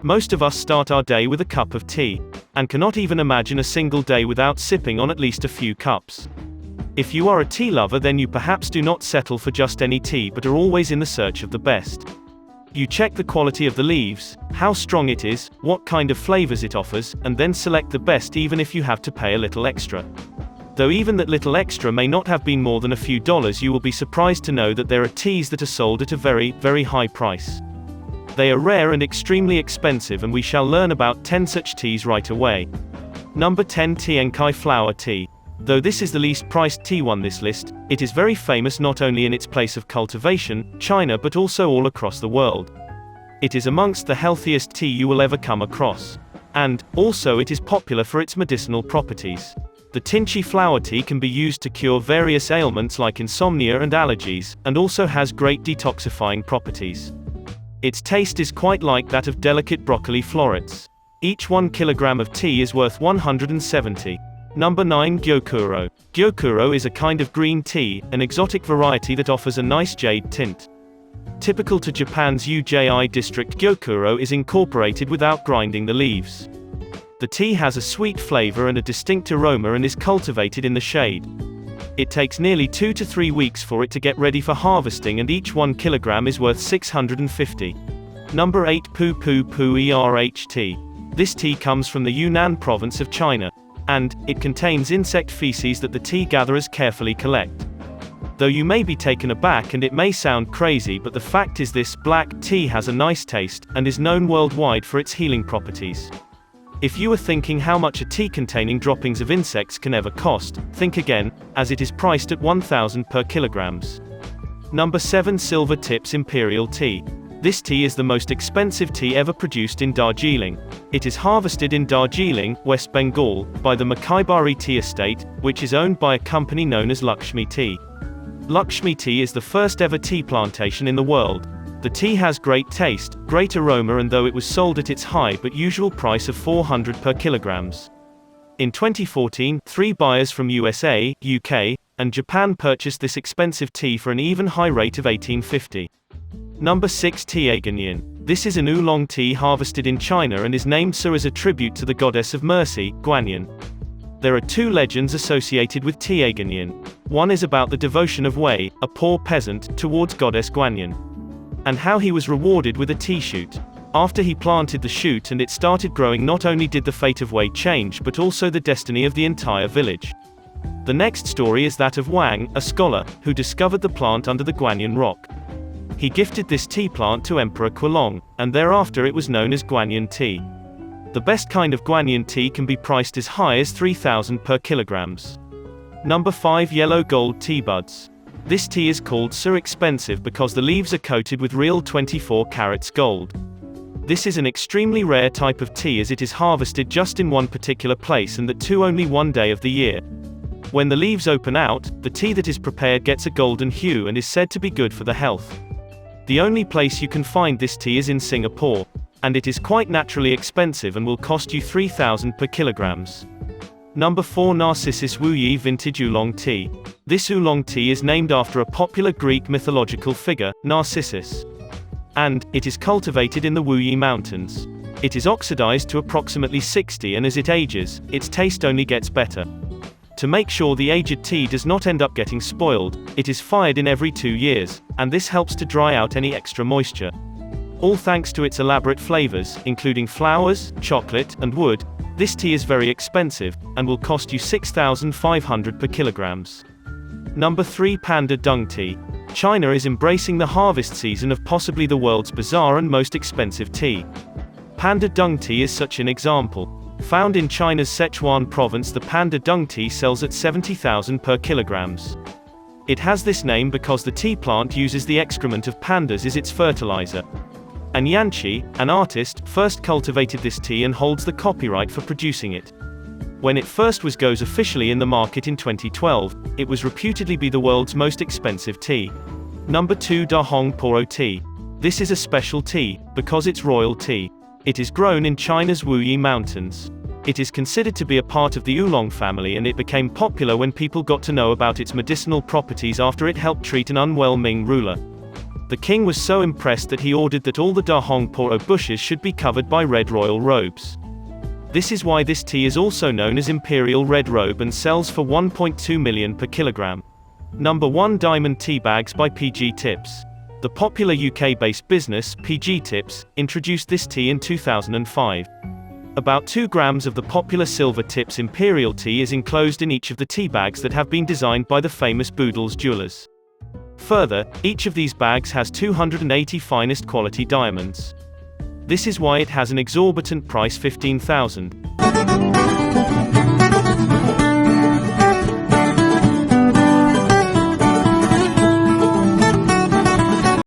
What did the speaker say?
Most of us start our day with a cup of tea, and cannot even imagine a single day without sipping on at least a few cups. If you are a tea lover, then you perhaps do not settle for just any tea but are always in the search of the best. You check the quality of the leaves, how strong it is, what kind of flavors it offers, and then select the best even if you have to pay a little extra. Though even that little extra may not have been more than a few dollars, you will be surprised to know that there are teas that are sold at a very, very high price. They are rare and extremely expensive, and we shall learn about 10 such teas right away. Number 10. Tiankai flower tea. Though this is the least priced tea on this list, it is very famous not only in its place of cultivation, China, but also all across the world. It is amongst the healthiest tea you will ever come across. And, also it is popular for its medicinal properties. The Tiankai flower tea can be used to cure various ailments like insomnia and allergies, and also has great detoxifying properties. Its taste is quite like that of delicate broccoli florets. Each 1 kilogram of tea is worth 170. Number 9. Gyokuro. Gyokuro is a kind of green tea, an exotic variety that offers a nice jade tint. Typical to Japan's Ujji district, Gyokuro is incorporated without grinding the leaves. The tea has a sweet flavor and a distinct aroma and is cultivated in the shade. It takes nearly 2 to 3 weeks for it to get ready for harvesting, and each 1 kilogram is worth 650. Number 8. Pu Pu Pu Erh tea. This tea comes from the Yunnan province of China, and it contains insect feces that the tea gatherers carefully collect. Though you may be taken aback and it may sound crazy, but the fact is this black tea has a nice taste, and is known worldwide for its healing properties. If you are thinking how much a tea containing droppings of insects can ever cost, think again, as it is priced at 1,000 per kilograms. Number 7. Silver Tips Imperial Tea. This tea is the most expensive tea ever produced in Darjeeling. It is harvested in Darjeeling, West Bengal, by the Makaibari Tea Estate, which is owned by a company known as Lakshmi Tea. Lakshmi Tea is the first ever tea plantation in the world. The tea has great taste, great aroma, and though it was sold at its high but usual price of 400 per kilograms. In 2014, 3 buyers from USA, UK, and Japan purchased this expensive tea for an even high rate of 1850. Number 6. Tiegonian. This is an oolong tea harvested in China and is named so as a tribute to the goddess of mercy, Guanyin. There are 2 legends associated with Tiegonian. One is about the devotion of Wei, a poor peasant, towards goddess Guanyin, and how he was rewarded with a tea shoot. After he planted the shoot and it started growing, not only did the fate of Wei change but also the destiny of the entire village. The next story is that of Wang, a scholar, who discovered the plant under the Guanyin rock. He gifted this tea plant to Emperor Quilong, and thereafter it was known as Guanyin tea. The best kind of Guanyin tea can be priced as high as 3,000 per kilograms. Number 5. Yellow gold tea buds. This tea is called so expensive because the leaves are coated with real 24 carats gold. This is an extremely rare type of tea as it is harvested just in one particular place, and that too only one day of the year. When the leaves open out, the tea that is prepared gets a golden hue and is said to be good for the health. The only place you can find this tea is in Singapore, and it is quite naturally expensive and will cost you 3,000 per kilograms. Number 4. Narcissus Wuyi Vintage Oolong Tea. This oolong tea is named after a popular Greek mythological figure, Narcissus, and it is cultivated in the Wuyi Mountains. It is oxidized to approximately 60, and as it ages, its taste only gets better. To make sure the aged tea does not end up getting spoiled, it is fired in every 2 years, and this helps to dry out any extra moisture. All thanks to its elaborate flavors, including flowers, chocolate, and wood. This tea is very expensive, and will cost you 6,500 per kilograms. Number 3. Panda Dung Tea. China is embracing the harvest season of possibly the world's bizarre and most expensive tea. Panda Dung Tea is such an example. Found in China's Sichuan province, the Panda Dung Tea sells at 70,000 per kilograms. It has this name because the tea plant uses the excrement of pandas as its fertilizer. And Yanqi, an artist, first cultivated this tea and holds the copyright for producing it. When it first goes officially in the market in 2012, it was reputedly be the world's most expensive tea. Number 2. Dahong Poro Tea. This is a special tea, because it's royal tea. It is grown in China's Wuyi Mountains. It is considered to be a part of the oolong family, and it became popular when people got to know about its medicinal properties after it helped treat an unwell Ming ruler. The king was so impressed that he ordered that all the Dahong Poro bushes should be covered by red royal robes. This is why this tea is also known as Imperial Red Robe and sells for 1.2 million per kilogram. Number 1. Diamond Tea Bags by PG Tips. The popular UK-based business, PG Tips, introduced this tea in 2005. About 2 grams of the popular Silver Tips Imperial tea is enclosed in each of the tea bags that have been designed by the famous Boodles jewelers. Further, each of these bags has 280 finest quality diamonds. This is why it has an exorbitant price, 15,000.